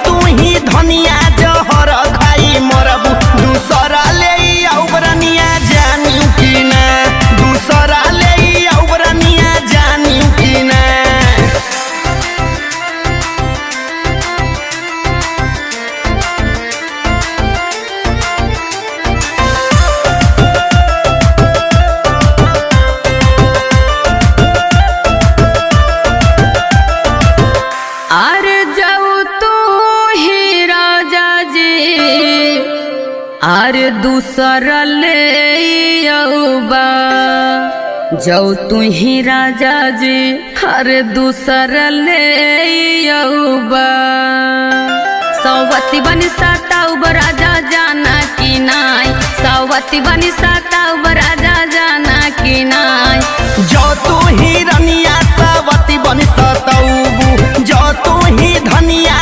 तू ही धनिया जहर खाई मरबू दूसरा ले औबरनिया जानी कि ना दूसरा ले औबरनिया जानी कि ना। अरे दूसरा ले औबा जाओ तू ही राजा जी अरे दूसरा ले औबा सौवती बनी साताउब राजा जाना कि नाई सौवती बनी साताउब राजा जाना कि नाई। जो तू ही रनिया सवती बनी सताउबू जो तू ही धनिया